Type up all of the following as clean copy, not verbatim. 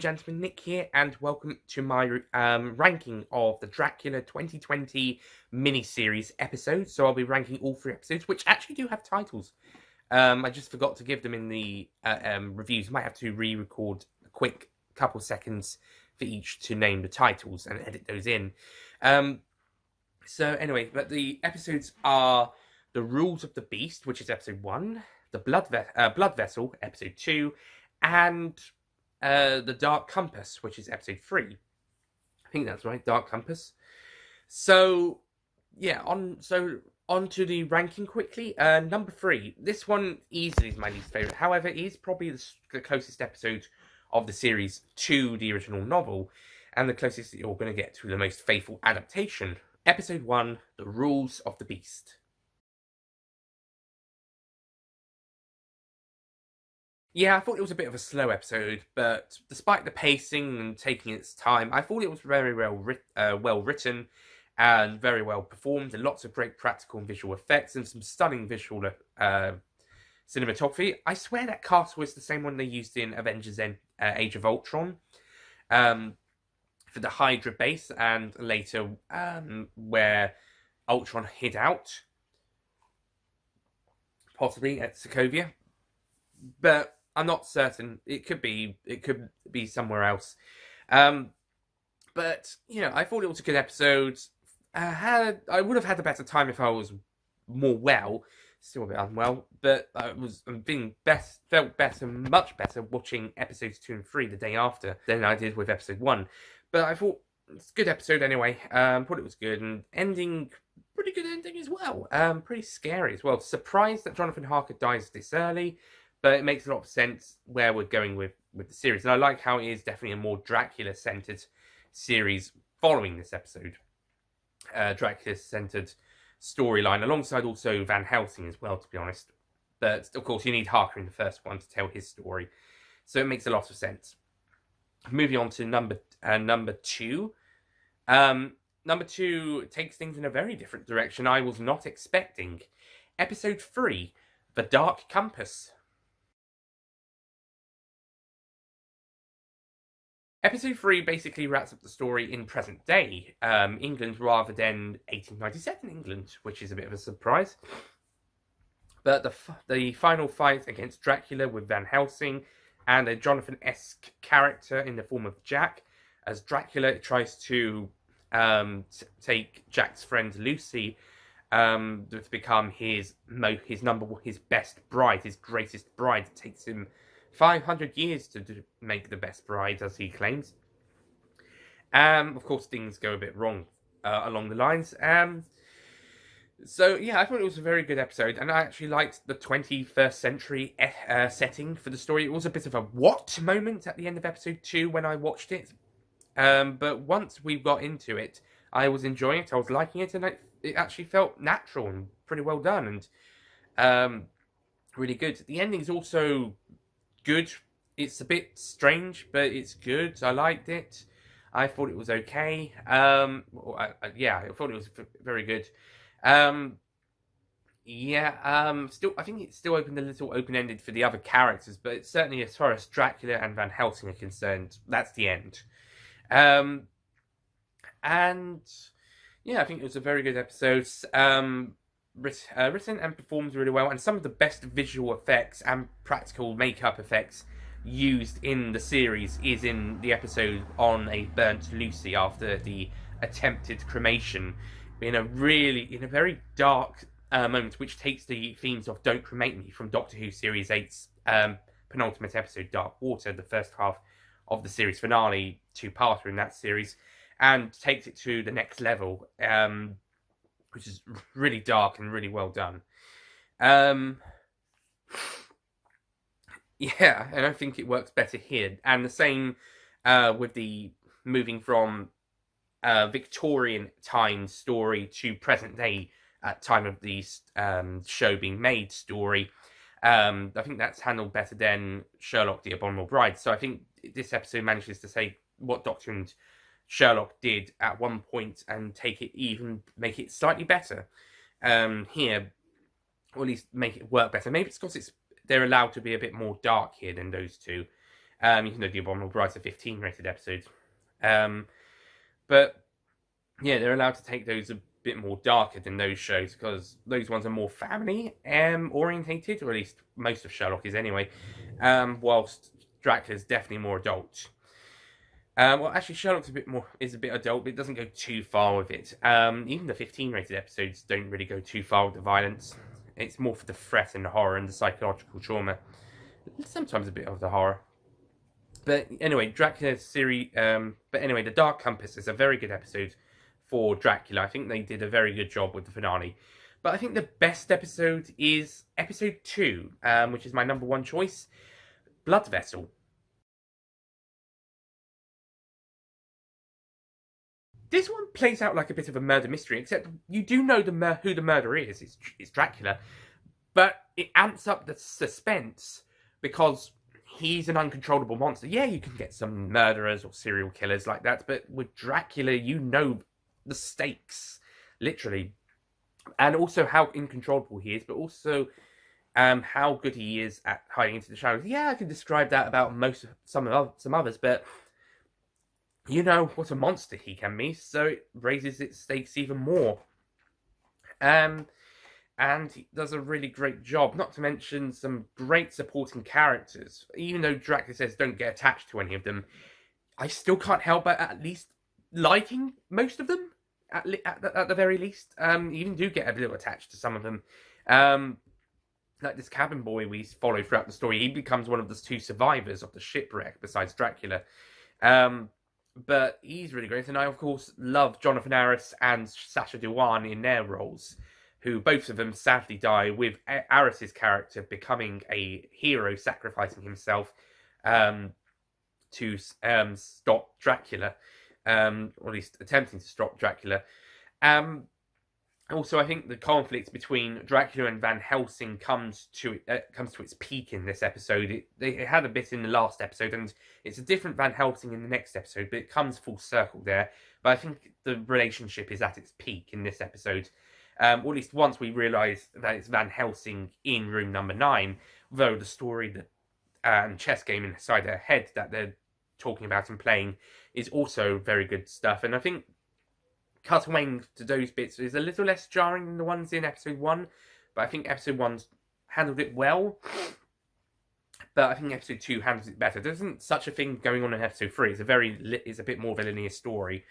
gentlemen, Nick here, and welcome to my ranking of the Dracula 2020 miniseries episodes. So I'll be ranking all 3 episodes, which actually do have titles. I just forgot to give them in the reviews. Might have to re-record a quick couple seconds for each to name the titles and edit those in. So anyway, but the episodes are The Rules of the Beast, which is episode 1, The Blood Vessel, episode 2, and The Dark Compass, which is episode 3. I think that's right, Dark Compass. So, yeah, on to the ranking quickly. Number 3. This one easily is my least favourite. However, it is probably the closest episode of the series to the original novel, and the closest that you're going to get to the most faithful adaptation. Episode 1, The Rules of the Beast. Yeah, I thought it was a bit of a slow episode, but despite the pacing and taking its time, I thought it was very well written and very well performed, and lots of great practical and visual effects and some stunning visual cinematography. I swear that cast was the same one they used in Avengers Age of Ultron for the Hydra base, and later where Ultron hid out, possibly at Sokovia. But I'm not certain. It could be somewhere else. But you know, I thought it was a good episode. I would have had a better time if I was more well. Still a bit unwell, but felt better, much better watching episodes 2 and 3 the day after than I did with episode 1. But I thought it's a good episode anyway. Thought it was good, and pretty good ending as well. Pretty scary as well. Surprised that Jonathan Harker dies this early. But it makes a lot of sense where we're going with the series. And I like how it is definitely a more Dracula-centered series following this episode. Dracula-centered storyline, alongside also Van Helsing as well, to be honest. But, of course, you need Harker in the first one to tell his story. So it makes a lot of sense. Moving on to number 2. Number 2 takes things in a very different direction I was not expecting. Episode 3, The Dark Compass. Episode 3 basically wraps up the story in present day England rather than 1897 England, which is a bit of a surprise. But the final fight against Dracula with Van Helsing and a Jonathan-esque character in the form of Jack, as Dracula tries to take Jack's friend Lucy to become his best bride, his greatest bride. It takes him 500 years to make the best bride, as he claims. Of course, things go a bit wrong along the lines. So, yeah, I thought it was a very good episode, and I actually liked the 21st century setting for the story. It was a bit of a what moment at the end of episode 2 when I watched it. But once we got into it, I was enjoying it, I was liking it, and it actually felt natural and pretty well done, and really good. The ending's also good. It's a bit strange, but it's good. I liked it. I thought it was okay. I thought it was very good. Still, I think it's still open, a little open-ended for the other characters, but it's certainly, as far as Dracula and Van Helsing are concerned, that's the end. And yeah, I think it was a very good episode. Written and performed really well, and some of the best visual effects and practical makeup effects used in the series is in the episode on a burnt Lucy after the attempted cremation, in a very dark moment, which takes the themes of Don't Cremate Me from Doctor Who Series 8's penultimate episode, Dark Water, the first half of the series finale, 2-parter in that series, and takes it to the next level, which is really dark and really well done. Yeah, and I think it works better here. And the same with the moving from Victorian time story to present day at time of the show being made story. I think that's handled better than Sherlock the Abominable Bride. So I think this episode manages to say what Doctor and Sherlock did at one point and make it slightly better here, or at least make it work better. Maybe it's because they're allowed to be a bit more dark here than those two. Even though The Abominable Bride's a 15 rated episode. But yeah, they're allowed to take those a bit more darker than those shows, because those ones are more family orientated, or at least most of Sherlock is anyway. Whilst Dracula's definitely more adult. Well, actually, Sherlock's is a bit adult, but it doesn't go too far with it. Even the 15 rated episodes don't really go too far with the violence. It's more for the threat and the horror and the psychological trauma. Sometimes a bit of the horror. But anyway, Dracula series. But anyway, The Dark Compass is a very good episode for Dracula. I think they did a very good job with the finale. But I think the best episode is episode 2, which is my number 1 choice, Blood Vessel. This one plays out like a bit of a murder mystery, except you do know who the murderer is. It's Dracula. But it amps up the suspense because he's an uncontrollable monster. Yeah, you can get some murderers or serial killers like that, but with Dracula, you know the stakes, literally. And also how uncontrollable he is, but also how good he is at hiding into the shadows. Yeah, I can describe that about some others, but you know what a monster he can be, so it raises its stakes even more. And he does a really great job, not to mention some great supporting characters. Even though Dracula says don't get attached to any of them, I still can't help but at least liking most of them, at the very least. You even do get a little attached to some of them. Like this cabin boy we follow throughout the story, he becomes one of the 2 survivors of the shipwreck besides Dracula. But he's really great, and I, of course, love Jonathan Harris and Sacha Dhawan in their roles, who both of them sadly die, with Harris's character becoming a hero, sacrificing himself to stop Dracula, or at least attempting to stop Dracula. Also, I think the conflict between Dracula and Van Helsing comes to its peak in this episode. It had a bit in the last episode, and it's a different Van Helsing in the next episode, but it comes full circle there. But I think the relationship is at its peak in this episode. Or at least once we realise that it's Van Helsing in room number 9, though the story and chess game inside their head that they're talking about and playing is also very good stuff. And I think cutaway to those bits is a little less jarring than the ones in episode 1, but I think episode 1's handled it well. But I think episode 2 handles it better. There isn't such a thing going on in episode 3. It's a bit more of a linear story,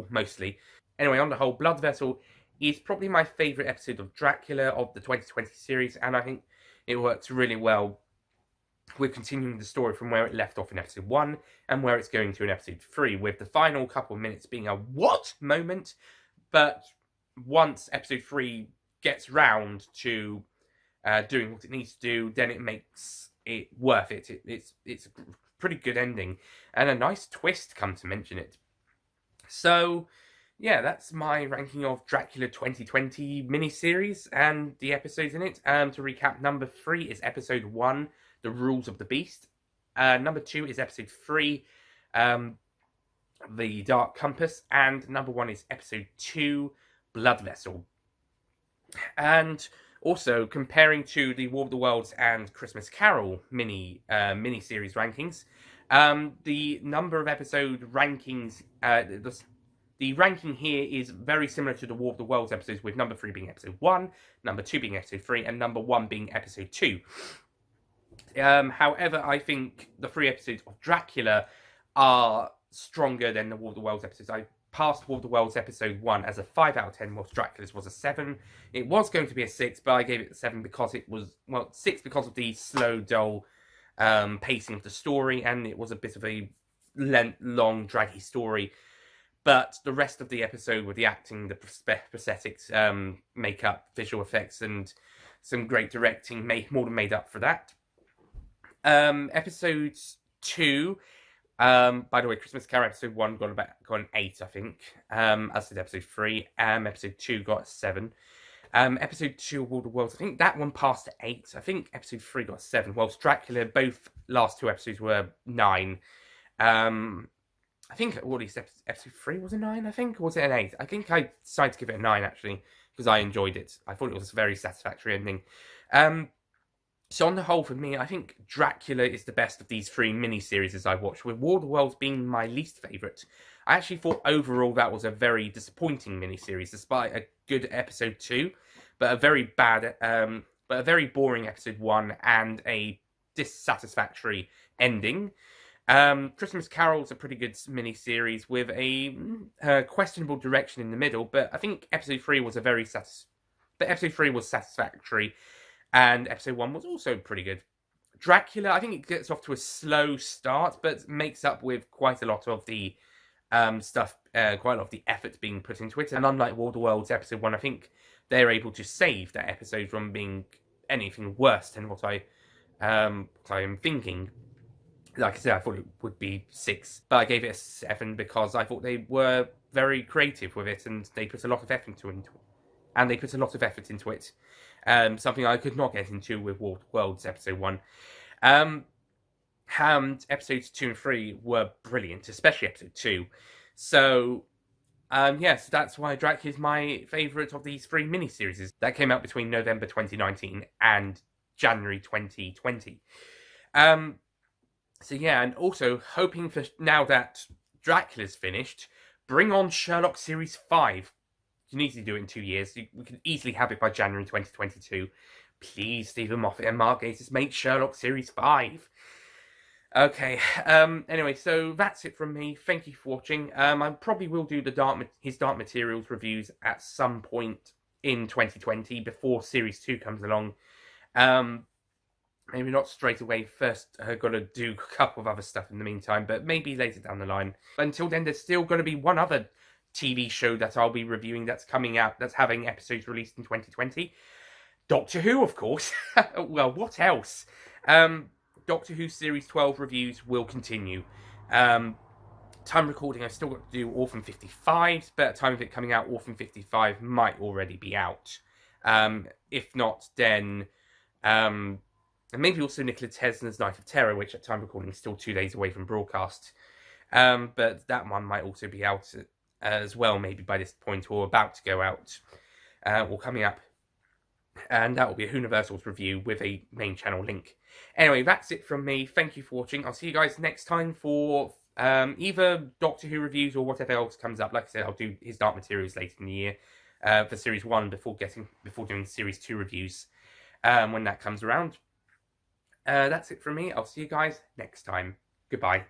mostly. Anyway, on the whole, Blood Vessel is probably my favourite episode of Dracula of the 2020 series, and I think it works really well with continuing the story from where it left off in episode 1 and where it's going to in episode 3, with the final couple of minutes being a what moment, but once episode 3 gets round to doing what it needs to do, then it makes it worth it. It's a pretty good ending, and a nice twist, come to mention it. So yeah, that's my ranking of Dracula 2020 miniseries and the episodes in it. To recap, number 3 is episode 1, The Rules of the Beast. Number 2 is episode 3, The Dark Compass. And number 1 is episode 2, Blood Vessel. And also, comparing to the War of the Worlds and Christmas Carol mini-series rankings, the number of episode rankings, the ranking here is very similar to the War of the Worlds episodes, with number 3 being episode 1, number 2 being episode 3, and number 1 being episode 2. However, I think the 3 episodes of Dracula are stronger than the War of the Worlds episodes. I passed War of the Worlds episode 1 as a 5 out of 10, whilst Dracula's was a 7. It was going to be a 6, but I gave it a 7 because it was, 6 because of the slow, dull pacing of the story, and it was a bit of a long, draggy story. But the rest of the episode, with the acting, the prosthetics, makeup, visual effects, and some great directing, more than made up for that. Episode 2, by the way, Christmas Carol episode 1 got an 8, I think, as did episode 3. Episode 2 got a 7. Episode 2 of War of the Worlds, I think that one passed to 8. I think episode 3 got a 7, whilst Dracula, both last 2 episodes were 9. I think at least episode 3 was a 9, I think, or was it an 8? I think I decided to give it a 9, actually, because I enjoyed it. I thought it was a very satisfactory ending. So on the whole, for me, I think Dracula is the best of these 3 miniseries I've watched, with War of the Worlds being my least favourite. I actually thought overall that was a very disappointing miniseries, despite a good episode 2, but a very bad, but a very boring episode 1 and a dissatisfactory ending. Christmas Carol's a pretty good miniseries with a questionable direction in the middle, but I think episode 3 was episode 3 was satisfactory. And episode 1 was also pretty good. Dracula, I think it gets off to a slow start, but makes up with quite a lot of the stuff, quite a lot of the effort being put into it. And unlike War of the Worlds episode 1, I think they're able to save that episode from being anything worse than what I am thinking. Like I said, I thought it would be 6, but I gave it a 7 because I thought they were very creative with it, and they put a lot of effort into it. Something I could not get into with War of the Worlds episode 1. And episodes 2 and 3 were brilliant, especially episode 2. So, yes, that's why Dracula is my favourite of these 3 miniseries that came out between November 2019 and January 2020. So yeah, and also hoping for, now that Dracula's finished, bring on Sherlock Series 5. You need to do it in 2 years. We can easily have it by January 2022. Please, Stephen Moffat and Mark Gatiss, make Sherlock Series 5. Okay, anyway, so that's it from me. Thank you for watching. I probably will do his Dark Materials reviews at some point in 2020 before Series 2 comes along. Maybe not straight away. First, I've got to do a couple of other stuff in the meantime, but maybe later down the line. But until then, there's still going to be one other TV show that I'll be reviewing that's coming out, that's having episodes released in 2020. Doctor Who, of course. Well, what else? Doctor Who Series 12 reviews will continue. Time recording, I've still got to do Orphan 55, but at the time of it coming out, Orphan 55 might already be out. If not, then... and maybe also Nikola Tesla's Night of Terror, which at time recording is still 2 days away from broadcast. But that one might also be out as well, maybe by this point, or about to go out, or coming up. And that will be a Whoniversal's review with a main channel link. Anyway, that's it from me. Thank you for watching. I'll see you guys next time for either Doctor Who reviews or whatever else comes up. Like I said, I'll do his Dark Materials later in the year for Series 1 before doing Series 2 reviews when that comes around. That's it from me. I'll see you guys next time. Goodbye.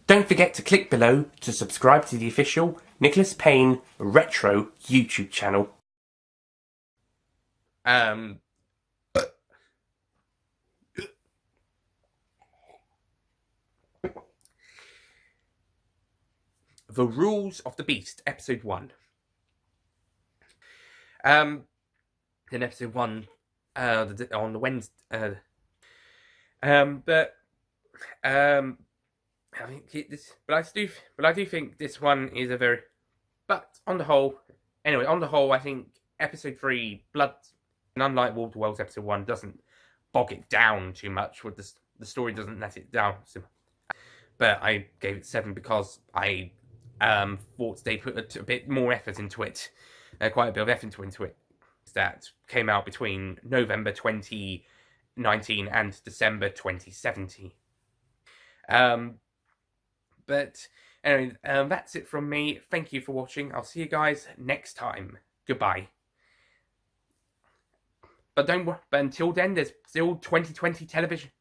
Don't forget to click below to subscribe to the official Nicholas Payne Retro YouTube channel. The Rules of the Beast, Episode 1. Then Episode 1, on the Wednesday, I think this, but I do think this one is a very, but on the whole, I think Episode 3, Blood, and unlike War of the Worlds Episode 1, doesn't bog it down too much, with the story doesn't let it down, so, but I gave it 7 because I thought they put a bit more effort into it, quite a bit of effort into it, that came out between November 2019 and December 2017. But anyway, that's it from me. Thank you for watching. I'll see you guys next time. Goodbye. But until then, there's still 2020 television.